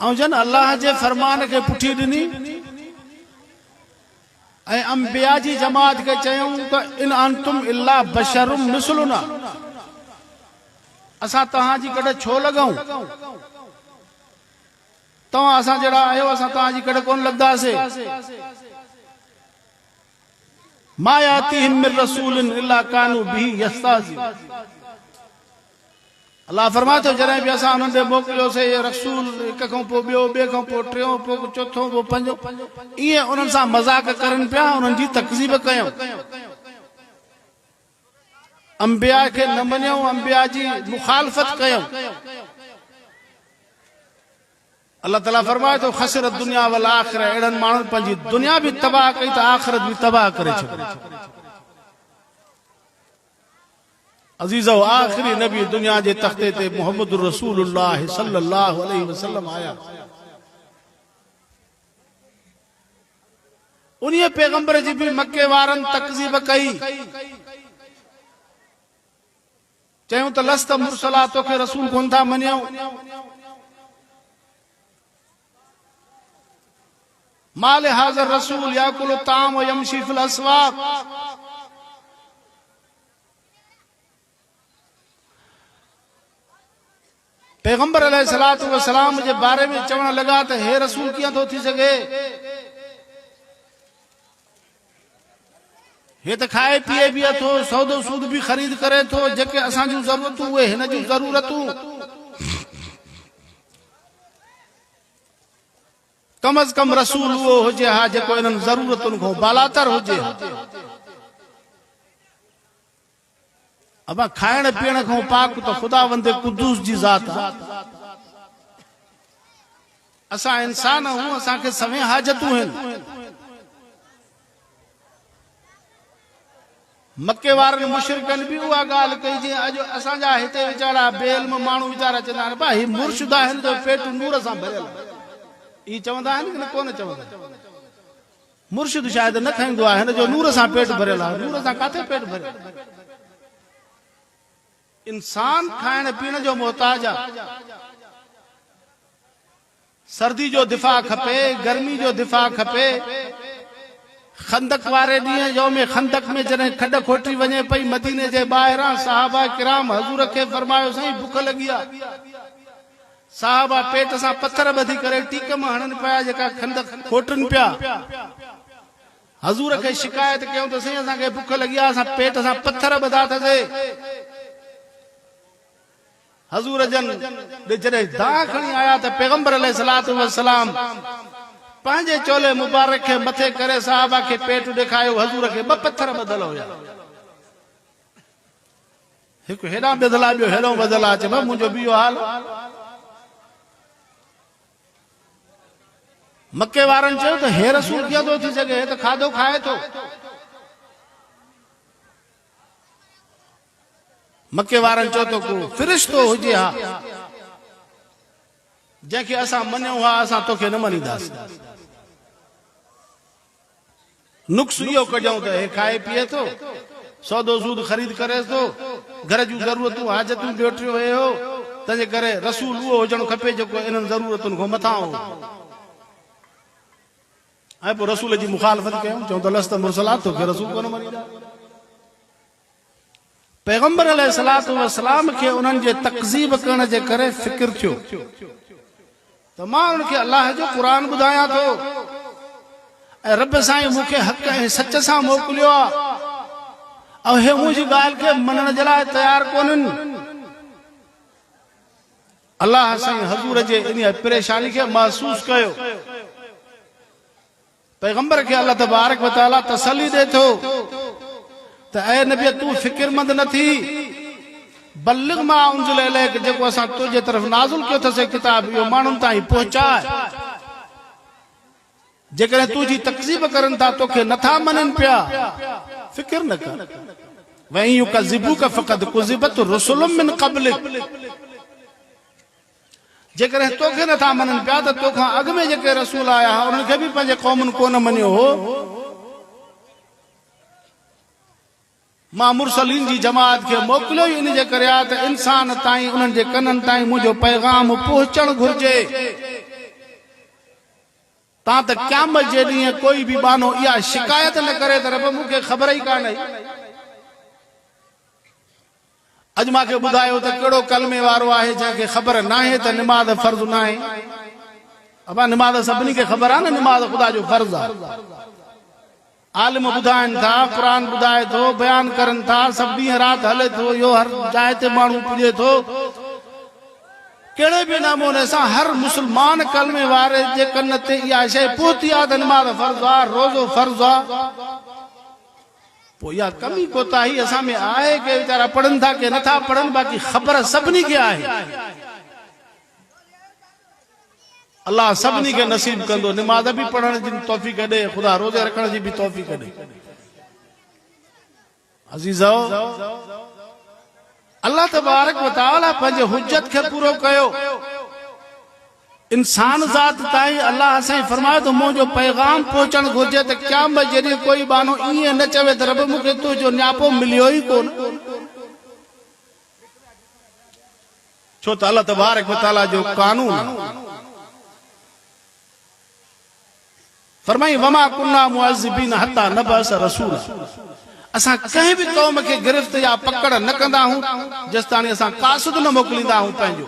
ऐं जन अल्लाह जे फरमान के पुठी दिनी ऐं अंबिया जी जमात के चयूं तो इन अंतुम इल्ला बशरुम मिसलुना, असां तहां जी कड़े छो लगाऊं, तव्हां असां जड़ा आयो असां तहां जी कड़े कोन लगदासे। मा यातीहिम मिन रसूलिन इल्ला कानू बिही यस्ताज़िऊन। अल्लाह फरमातो जॾहिं बि असां उन्हनि ॾे मोकिलियोसीं ये रसूल, हिक खां पोइ ॿियो, ॿिए खां पोइ टियों, पोइ चौथों, पोइ पंजो, ईअं उन्हनि सां मज़ाक करनि पिया, उन्हनि जी तकज़ीब कयूं, अंबिया खे न मञियूं, अंबिया जी मुखालफ़त कयूं। अल्लाह ताला फरमाए थो खसिरत दुनिया वल आखिरह, अहिड़नि माण्हुनि पंहिंजी दुनिया बि तबाह कई त आख़िरत बि तबाह करे छॾी। अजीज़ो, आखिरी नबी दुनिया जे तख्ते ते मोहम्मद रसूलुल्लाह सल्लल्लाहु अलैहि वसल्लम आया। उन्हीअ पैगंबर जी भी मक्के वारनि तकज़ीब कई, चयूं त लस्त मुरसला, तोखे रसूल कोन था मञूं। माल हाज़र रसूल याकुलु ताम व यमशी फिल अस्वाक़। पैगंबर अलैहिस्सलातु वस्सलाम जे बारे में चवण लगा त हे रसूल कीअं थो थी सघे, हे त खाए पीए बि थो, सौदो सूद भी ख़रीद करे थो, जेके असां जूं ज़रूरतूं उहे हिन जूं ज़रूरतूं। कम अज कम रसूल उहो हुजे हा जेको इन्हनि ज़रूरतुनि खां बालातर हुजे। अब खाइण पीअण खां पाक तो खुदावंद कुद्दूस जी ज़ात आहे। असां इंसान आहियूं, असांखे सवें हाजतूं आहिनि। मक्के वारनि मुशरिकनि बि उहा ॻाल्हि कई, जीअं अॼु असांजा हिते वीचारा बेल में माण्हू वीचारा चवंदा आहिनि भाई मुर्शिद आहिनि जो पेट नूर सां भरियल आहे। ई चवंदा आहिनि कि न कोन चवंदा? मुर्शिद शायदि न खाईंदो आहे, हिन जो नूर सां पेट भरियल आहे। नूर सां काथे पेट भरियल? इंसान खाइण पीअण जो मोहताज आहे। सर्दी जो दिफ़ा खपे, गर्मी जो दिफ़ा खपे। खंदक वारे ॾींहुं यौम खंदक में जॾहिं खॾ खोटी वञे पई मदीने जे ॿाहिरां, सहाबा किराम हज़ूर खे फरमायो साईं बुख लॻी आहे। सहाबा पेट सां पत्थर ॿधी करे टीक मां हणनि पिया, जेका खंदक खोटनि पिया। हज़ूर खे शिकायत कयूं त साईं असांखे बुख लॻी आहे, असां पेट सां पत्थर ॿधा अथसीं। हज़ूर जन जॾहिं दाह खणी आया त पैगंबर अलैहिस्सलातु वस्सलाम पंहिंजे चोले मुबारक खे मथे करे सहाबा खे पेट ॾेखारियो। हज़ूर खे 2 पत्थर ॿधल हुया, हिकु हेॾां ॿधल आहे, ॿियो हेॾो ॿधल आहे। चए मुंहिंजो बि इहो हाल। मक्के वारनि चयो त हे रसूल कीअं थो थी सघे, हे त खाधो खाए थो। मक्के वारनि चयो त को फ़रिश्तो हुजे हा जंहिंखे असां मञूं हा, असां तोखे न मञीदासीं। नुक्स इहो कढूं त हे खाए पीए थो, सौदो सूद ख़रीद करे थो, घर जूं ज़रूरतूं हाजतूं ॾियोटियो हो, तंहिंजे करे रसूल उहो हुजणु खपे जेको इन्हनि ज़रूरतुनि खां मथां हो। ऐं पोइ रसूल जी मुखालफ़त कयूं, चऊं त लस्त मुरसला, तोखे रसूल कोन मञीदा। पैगंबर अलैहिस्सलातु वस्सलाम खे उन्हनि जे तकज़ीब करण जे करे फ़िक्र थियो त मां उन्हनि खे अल्लाह जो क़ुरान ॿुधायां थो ऐं रब साईं मूंखे हक़ ऐं सच सां मोकिलियो आहे, ऐं हे मुंहिंजी ॻाल्हि खे मञण जे लाइ तयार कोन्हनि। अल्लाह साईं हज़ूर जे इन परेशानी खे महसूस कयो। पैगंबर के अल्लाह तबारक व तआला तसल्ली दे थो त ऐ नबी तू फिक्रमंद न थी, बल्लिग मा उनज़िल इलैक, जेको असां तुझे तरफ नाज़िल कयो अथसीं किताब, इहो माण्हुनि ताईं पहुचाए। जेकॾहिं तुंहिंजी तकज़ीब करनि था, तोखे नथा मञनि पिया, फिक्र न कर। वइन युकज़िबूक फ़क़द कुज़िबत रुसुलुम मिन क़ब्लिक, जेकॾहिं तोखे नथा मञनि पिया त तोखां अॻु में जेके रसूल आया हुआ उन्हनि खे बि पंहिंजे क़ौमुनि कोन मञियो हो। मां मुरसलीन जी जमात खे मोकिलियो ई इन जे करे आहे त इंसान ताईं, उन्हनि जे कननि ताईं मुंहिंजो पैगाम पहुचणु घुर्जे। ता त क़यामत जे ॾींहुं कोई भी बानो इहा शिकायत न करे त रब मूंखे ख़बर ई कान्हे। अॼु मूंखे ॿुधायो त कहिड़ो कलमे वारो आहे जंहिंखे ख़बर नाहे त निमाज़ फर्ज़ न आहे। अबा निमाज़ सभिनी खे ख़बर आहे न, निमाज़ ख़ुदा जो फर्ज़ आहे। आलिम ॿुधाइनि था, क़ुरान ॿुधाए थो, बयान करनि था, सभु ॾींहं राति हले थो, इहो हर जाइ ते माण्हू पुॼे थो। कहिड़े बि नमूने सां हर मुस्लमान कलमे वारे जे कन ते इहा शइ पहुती आहे त निमाज़ फर्ज़ आहे, रोज़ो फर्ज़ आहे। पोइ इहा कमी कोताही असां में आहे कि वीचारा पढ़नि था कि नथा पढ़नि, बाक़ी ख़बर सभिनी खे आहे। अल्लाह सभिनी खे नसीब कंदो निमाज़ भी पढ़ण जी तौफ़ीक़ ॾे, ख़ुदा रोज़े रखण जी भी तौफ़ीक़ ॾे। अज़ीज़ो, अल्लाह तबारक व तआला पंहिंजे हुज्जत खे पूरो कयो। इंसान ज़ात ताईं अल्लाह साईं फरमायो त मुंहिंजो पैगाम पहुचण घुरिजे त क़यामत जे ॾींहुं कोई बानो ईअं न चवे त रब मूंखे तुंहिंजो न्यापो मिलियो ई कोन। छो त अल्लाह तबारक व तआला जो कानून फरमाई वमा कुन्ना मुअज़्ज़िबीन हत्ता नबअस रसूला। असां कंहिं भी क़ौम खे गिरफ्त या पकड़ न कंदा आहियूं जेसिताणी असां कासिद न मोकिलींदा आहियूं पंहिंजो।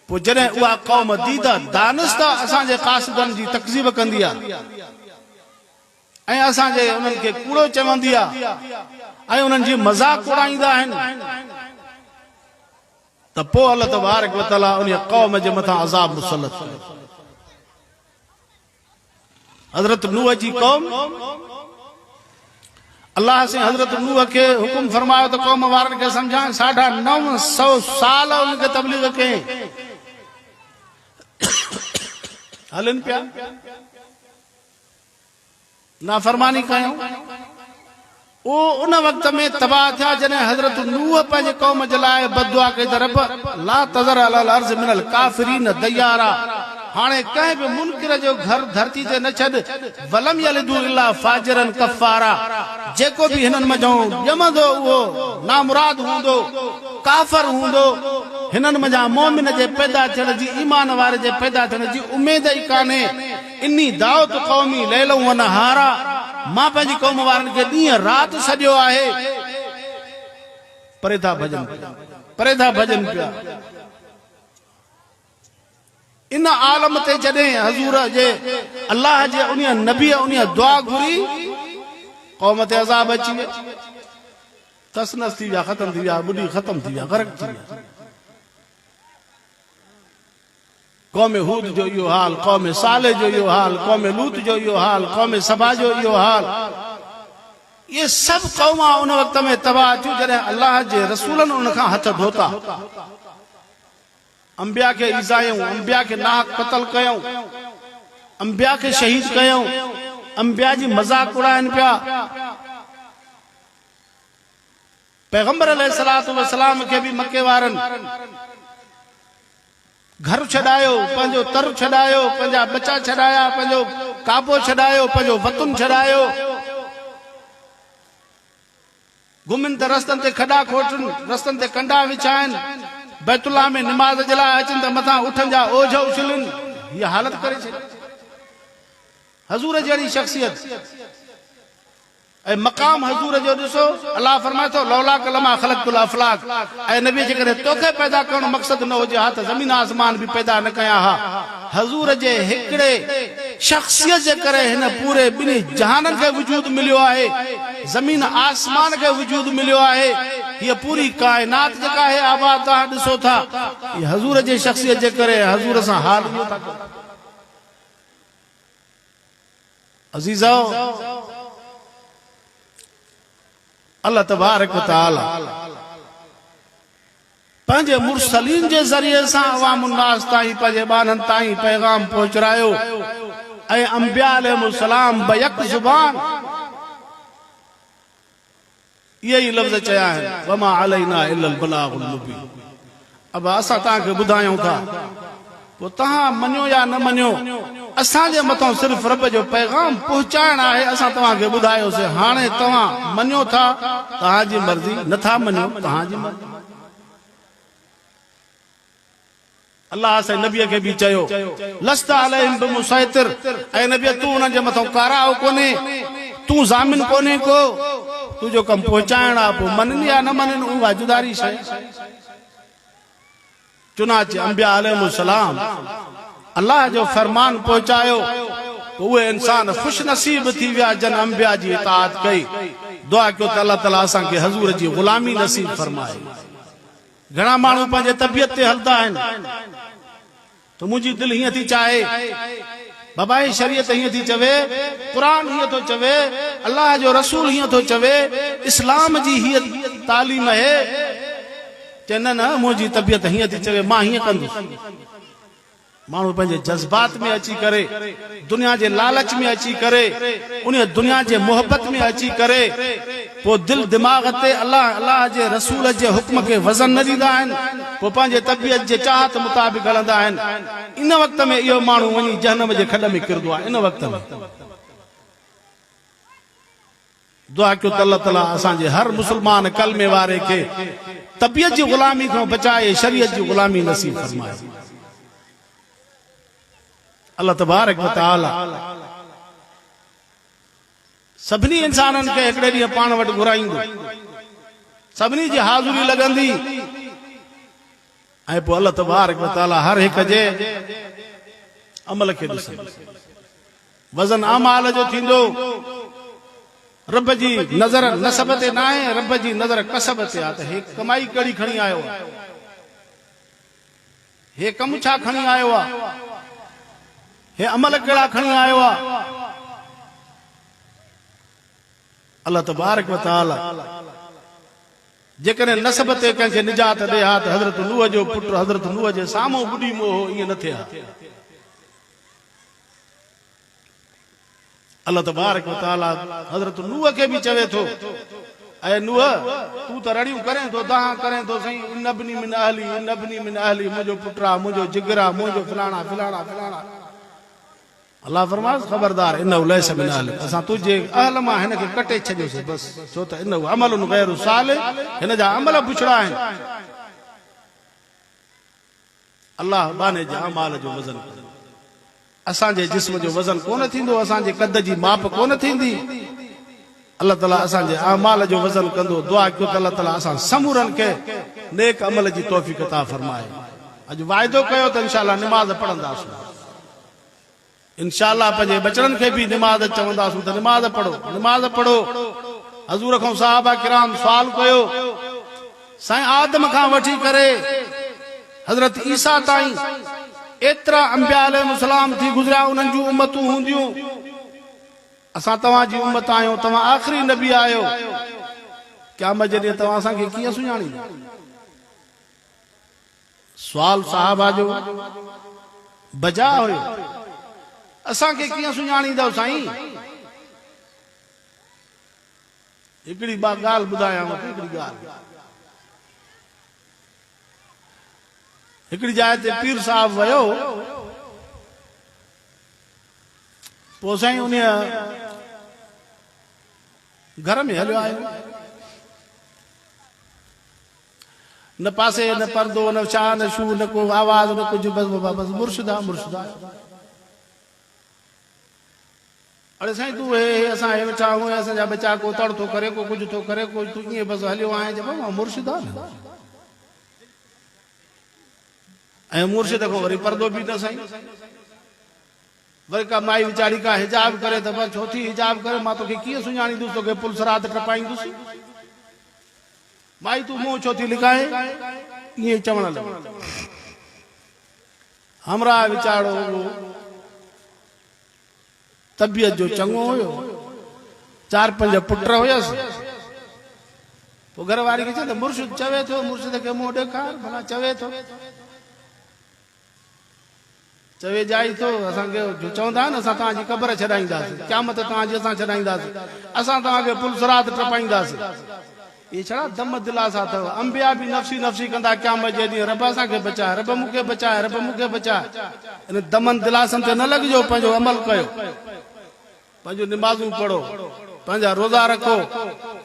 पोइ जॾहिं उहा क़ौम दीदा दानिस्ता असांजे कासिदनि जी तकज़ीब कंदी आहे ऐं असांजे उन्हनि खे कूड़ो चवंदी आहे ऐं उन्हनि जी मज़ाक उड़ाईंदा आहिनि त पोइ अल्लाह तबारक व तआला उन क़ौम जे मथां अज़ाब मुसलत कयो। हज़रत नूह जी कौम, अल्लाह से हज़रत नूह के हुकुम फरमायो तो कौम वारनि खे समझाइनि। 950 साल उनखे तबलीग कई, हलनि पिया, नाफरमानी कयूं। वो उन वक्त में तबाह थिया जॾहिं हज़रत नूह पंहिंजे कौम जे लाइ बददुआ कई त रब ला तज़र अलल अर्ज़ मिनल काफ़िरीन दय्यारा। हाणे कंहिं भी मुनकिर जो घर धरती ते न छॾ, वलम यलिदू इल्ला फाजिरन कफ़ारा। जेको भी हिननि मझां ॼमंदो उहो नामुराद हूंदो, काफ़र हूंदो। हिननि मझां मोमिन जे पैदा थियण जी, ईमान वारे जे पैदा थियण जी उमेद ई कान्हे। इन्नी दावत क़ौमी लैलौ व नहारा। मां पंहिंजी क़ौम वारनि खे ॾींहं राति सॼो आहे परे था भॼनि पिया। इन आलम ते जॾहिं हज़ूर जे अल्लाह जे उन नबी उन दुआ घुरी, क़ौम ते अज़ाब अची वियो। तस नस थी विया, ख़त्म थी विया, बुढ़ी ख़त्म थी विया, गरक थी विया। कौम हूद जो इहो हाल, कौम साले जो इहो हाल, कौम लूत जो इहो हाल, कौम सबा जो इहो हाल। ये सब क़ौमा उन वक्त में तबाह थियूं जॾहिं अल्लाह जे रसूलनि उन खां हथ धोता। अंबिया के ईज़ायूं, अंबिया के नाहक क़त्ल कयूं, अंबिया के शहीद कयूं, अंबिया जी मज़ाक उड़ाइनि पिया। पैगंबर अलैहिस्सलातु वस्सलाम के भी मक्के वारनि घर छॾायो, पंहिंजो तर छॾायो, पंहिंजा बच्चा छॾाया, पंहिंजो काबो छॾायो, पंहिंजो वतन छॾायो। घुमनि त रस्तनि ते खॾा खोटनि, रस्तनि ते कंडा विछाइनि, बैतुल्लाह में निमाज़ जे लाइ अचनि त मथां उठनि जा ओझ उछलनि। हीअ हालत करे छॾी। हज़ूर जहिड़ी शख़्सियत ऐं मक़ाम हज़ूर जो ॾिसो। अल्लाह फरमाए थो लौला कलमा ख़लक़तुल अफ़लाक। ऐं नबी जे करे तोखे पैदा करणु मक़सद न हुजे हा त ज़मीन आसमान भी पैदा न कया हा। हज़ूर जे हिकिड़े शख़्सियत जे करे हिन पूरे ॿिन्ही जहाननि खे वजूद मिलियो आहे, ज़मीन आसमान खे वजूद मिलियो आहे। हीअ पूरी काइनात जेका आहे आबाद तव्हां ॾिसो था, हीअ हज़ूर जे शख़्सियत जे करे हज़ूर सां हाल इहो था कनि। अज़ीज़ो, अल्लाह तबारक व तआला पंहिंजे मुरसलीन जे ज़रिए सां अवामुन नास ताईं, पंहिंजे ॿारनि ताईं पैगाम पहुचायो। ऐं अंबिया अलैहिस्सलाम बयक ज़ुबान इहे ई लफ़्ज़ चया आहिनि, वमा अलैना इल्लल बलागुल मुबीन। अब असां तव्हांखे ॿुधायूं था, पोइ तव्हां मञो या न मञो, असांजे मथां सिर्फ़ रब जो पैगाम पहुचाइणु आहे। असां तव्हांखे ॿुधायोसीं, हाणे तव्हां मञो था तव्हांजी मर्ज़ी, नथा मञो तव्हांजी मर्ज़ी। अल्लाह से नबी के भी चयो लस्ता अलैहिम बिमुसैतिर, ऐ नबी तू उन जे मथो काराओ कोने, तू जामिन कोने को, तू जो कम पहुंचाइणा पो मनन या न मनन उहा जुदारी शय। चुनाचे अंबिया अलैहिस्सलाम अल्लाह जो फरमान पहुंचायो तो वो इंसान खुश नसीब थी विया जन अंबिया जी इताअत कई। दुआ कयो त अल्लाह ताला असां के हजूर जी गुलामी नसीब फरमाए। घणा माण्हू पंहिंजे तबियत ते हलदा आहिनि तो मुंहिंजी दिलि हीअं थी चाहे, बाबा शरीयत हीअं थी चवे, क़ुरान हीअं थो चवे, अल्लाह जो रसूल हीअं थो चवे, इस्लाम जी हीअ तालीम है, चए न न मुंहिंजी तबियत हीअं थी चवे मां हीअं कंदुसि। माण्हू पंहिंजे जज्बात में अची करे, दुनिया जे लालच में अची करे, उन दुनिया जे मोहब्बत में अची करे पो दिल दिमाग ते अल्लाह जे रसूल जे हुक्म के वज़न न ॾींदा आहिनि, पो पंहिंजे तबियत जे चाहत मुताबिक़ हलंदा आहिनि। इन वक़्त में इहो माण्हू वञी जहन्नम जे खॾ में किरंदो आहे। इन वक़्त में दुआ कयो त अल्लाह ताला असांजे हर मुस्लमान कलमे वारे खे तबियत जी गुलामी खां बचाए शरीयत जी गुलामी नसीब फरमाए। अल्लाह तबारक व तआला सभिनी इंसाननि खे हिकिड़े ॾींहुं पाण वटि घुराईंदो, सभिनी जी हाज़ुरी लॻंदी ऐं पोइ अल्लाह तबारक व तआला हर हिक जे अमल खे ॾिसंदो। वज़न अमाल जो थींदो। रब जी नज़र नसब ते न आहे, रब जी नज़र कसब ते आहे। त हे कमाई कड़ी खणी आयो आहे, हे कमु छा खणी आयो आहे, हे अमल कहिड़ा खणी आयो आहे। अल्लाह तबारक व तआला जेकॾहिं नसब ते कंहिंखे निजात ॾे हा त हज़रत नूह जो पुटु हज़रत नूह जे साम्हूं ॿुॾी मोह ईअं न थिए हा। अल्लाह तबारक व तआला हज़रत नूह खे बि चवे थो, ऐं नूह तू त रड़ियूं करें थो, दाह करें थो सही, इन्नबनी मिन अहली, इन्नबनी मिन अहली, मुंहिंजो पुटु आहे, मुंहिंजो जिगर आहे, मुंहिंजो फलाणा फलाणा फलाणा। अल्लाह फरमास खबरदार इन्नहु लैस मिन अहलिक, असां तुंहिंजे अहल मां हिन खे कटे छॾियोसीं बस, छो त इन्नहु अमलुन गैरु सालिह, हिन जा अमल बुछड़ा आहिनि। अल्लाह बाने जे अमाल जो वज़न करे, असांजे जिस्म जो वज़न कोन थींदो, असांजे कद जी माप कोन थींदी। अल्लाह ताला असांजे अमाल जो वज़न कंदो। दुआ कयो त अल्लाह ताला असां समूरनि खे नेक अमल जी तौफ़ीक़ अता फरमाए। अॼु वाइदो कयो त इंशाअल्लाह निमाज़ पढ़ंदासीं, इंशाअल्लाह पंहिंजे बचड़नि खे बि निमाज़ चवंदासीं त निमाज़ पढ़ो, निमाज़ पढ़ो। हज़ूर खां सहाबा किराम सवाल कयो, साईं आदम खां वठी करे हज़रत ईसा ताईं एतिरा अंबिया अलैहिस्सलाम थी गुज़रिया, उन्हनि जूं उम्मतूं हूंदियूं, असां तव्हांजी उम्मत आहियूं, तव्हां आख़िरी नबी आहियो, क़यामत जे ॾींहुं तव्हां असांखे कीअं सुञाणींदा? सुवाल सहाबा जो बजा हुयो, असांखे कीअं सुञाणींदव साईं? हिकिड़ी ॻाल्हि ॿुधायांव, हिकिड़ी ॻाल्हि, हिकिड़ी जाइ ते पीर साहब वियो, पोइ साईं उन घर में हलियो आयो, न पासे न पर्दो न छा न शू न को आवाज न कुझु, बस मुर्शिदा मुर्शिदा। अरे साईं तू हे असां हे वेठा आहियूं, असांजा बचा को तड़ थो करे, को कुझु थो करे, को तू ईअं बसि हलियो आहे। चइबो मां मुर्शिदा ऐं मुर्शिद खां वरी पर्दो बि न साईं, वरी का माई वीचारी का हिजाब करे त बस छो थी हिजाब करे, मां तोखे कीअं सुञाणींदुसि, तोखे पुलिस रात टपाईंदुसि, माई तू मुंहुं छो थी लिकाए, ईअं चवण लॻो। हमरा वीचारो तबियत जो चङो हुयो, 4-5 पुट हुयसि, पोइ घर वारी खे चए मुर्शिद चवे थो, मुर्शिद खे मुंहुं ॾेखार भला, चवे थो चवे जाई थो, असांखे चवंदा न असां तव्हांजी क़बर छॾाईंदासीं, क़यामत तव्हांजी असां छॾाईंदासीं, असां तव्हांखे पुलिस रात टपाईंदासीं। ये छड़ा दम दिलासा अथव। अंबिया भी नफ़्सी नफ़्सी कंदा क़यामत जे ॾींहुं, रब असांखे बचाए, रब मूंखे बचाए, रब मूंखे बचाए। इन दमन दिलासन ते न लॻिजो, पंहिंजो अमल कयो, पंहिंजो निमाज़ूं पढ़ो, पंहिंजा रोज़ा रखो,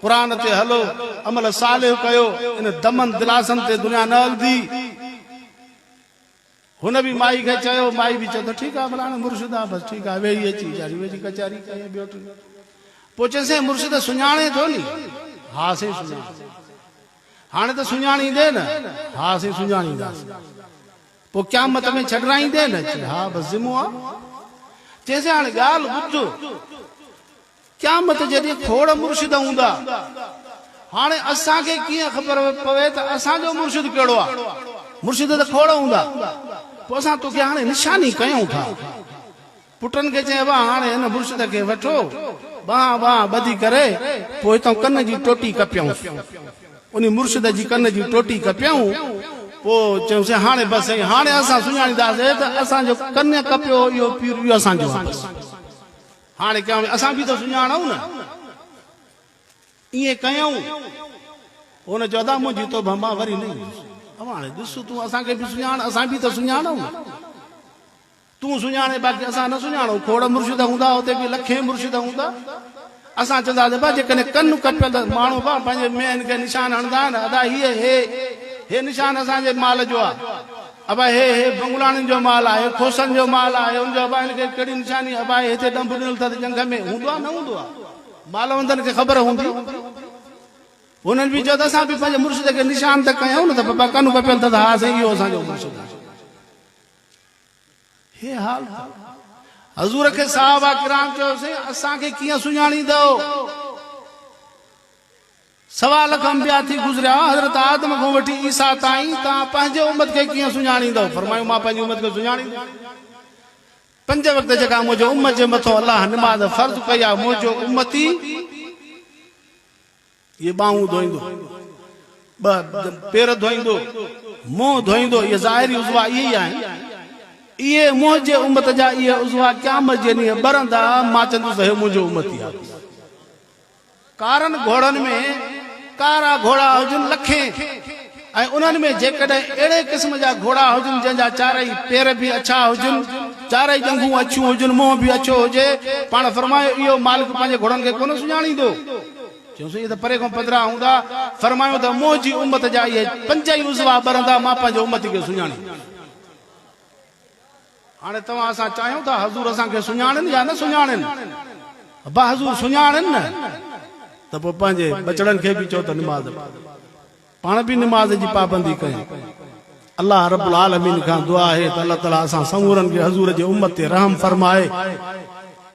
क़ुरान ते हलो, अमल सालिह कयो। इन दमन दिलासन ते दुनिया न हलंदी। हुन भी माई खे चयो, माई भी चयो त ठीकु आहे फलाणे मुर्शिद आहे, बसि ठीकु आहे, वेही अची वीचारी वेठी कचारी कई ॿियो टी। पोइ चयसि मुर्शिद सुञाणे थो नी? हा साईं सुञाणे। हाणे त सुञाणींदे न? हा साईं सुञाणींदासीं। पोइ क़यामत में छॾाईंदे न? हा बसि ज़िमो आहे। चयसि हाणे ॻाल्हि ॿुध, क़यामत जॾहिं खोड़ मुर्शिद हूंदा, हाणे असांखे कीअं ख़बर पवे त असांजो मुर्शिद कहिड़ो आहे? मुर्शिद त खोड़ हूंदा, पोइ असां तोखे हाणे निशानी कयूं था। पुटनि खे चइबो हाणे हिन मुर्शिद खे वठो, बाह बाह ॿधी करे पोइ हितां कन जी टोटी कपियूं, उन मुर्शिद जी कन जी टोटी कपियूं। पोइ चयोसीं हाणे बसि हाणे असां सुञाणींदासीं त असांजो कन कपियो इहो पीर इहो असांजो। हाणे कयूं असां बि त सुञाणूं न, ईअं कयूं। हुन चयो था मुंहिंजी तो मां वरी न हाणे ॾिस तूं असांखे बि सुञाण, असां बि त सुञाणूं। तूं सुञाणे बाक़ी असां न सुञाणूं। खोड़ मुर्शिद हूंदा, हुते बि लखे मुर्शिद हूंदा। असां चवंदासीं भाउ जेकॾहिं कन कपियल माण्हू भाउ पंहिंजे मेन खे निशान हणंदा आहिनि, अदा हीअ हे निशान असांजे माल जो आहे, अबा हे बंगुलाणियुनि जो माल आहे, खोसनि जो माल आहे, हुनजो अबा हिनखे कहिड़ी निशानी, अबा हिते डंब ॾिनल अथसि जंग में, हूंदो आहे न हूंदो आहे? मालवंदनि खे ख़बर हूंदी। हुननि बि चयो त असां बि पंहिंजे मुर्शिद खे निशान त कयूं न, त बाबा कन कपियल अथसि, हा साईं इहो असांजो मुर्शिद आहे। हे हाल हज़ूर खे साहबा किराम चयोसीं असांखे कीअं सुञाणींदो? 1.25 लख अंबिया थी गुज़रिया, हज़रत आदम खां वठी ईसा ताईं, तव्हां पंहिंजे उम्मत खे कीअं सुञाणींदो? फरमायूं मां पंहिंजी उम्मत खे सुञाणींदो। 5 वक़्त जेका मुंहिंजो उम्मत जे मथां अलाह निमाज़ फर्ज़ कई आहे, मुंहिंजो उम्मती ये बाहूं धोईंदो, पेर धोईंदो, मुंहुं धोईंदो, ये ज़ाहिरी उज़वा इहे ई आहिनि। इहे मुंहिंजे उम्मत जा इहे उज़वा क़यामत जे ॾींहुं ॿरंदा, मां चवंदुसि हे मुंहिंजो उम्मती आहे। कारनि घोड़नि में कारा घोड़ा हुजनि लखे, ऐं उन्हनि में जेकॾहिं अहिड़े क़िस्म जा घोड़ा हुजनि जंहिंजा चारई पेर बि अछा हुजनि, चारई जंघूं अछियूं हुजनि, मुंहुं बि अछो हुजे, पाण फरमायो इहो मालिक पंहिंजे घोड़नि खे कोन सुञाणींदो? चयोसीं इहे त परे खां पधरा हूंदा। फरमायो त मुंहिंजी उम्मत जा इहे 5 ई उज़वा ॿरंदा, मां पंहिंजे उम्मती खे सुञाणी। हाणे तव्हां असां चाहियूं था हज़ूर असांखे सुञाणनि या न सुञाणनि? बा हज़ूर सुञाणनि न, त पोइ पंहिंजे बचड़नि खे बि चओ त निमाज़, पाण बि निमाज़ जी पाबंदी कयूं। अल्लाह रब्बुल आलमीन खां दुआ आहे त अल्लाह ताला असां समूरनि खे हज़ूर जे उम्मत ते रहम फरमाए।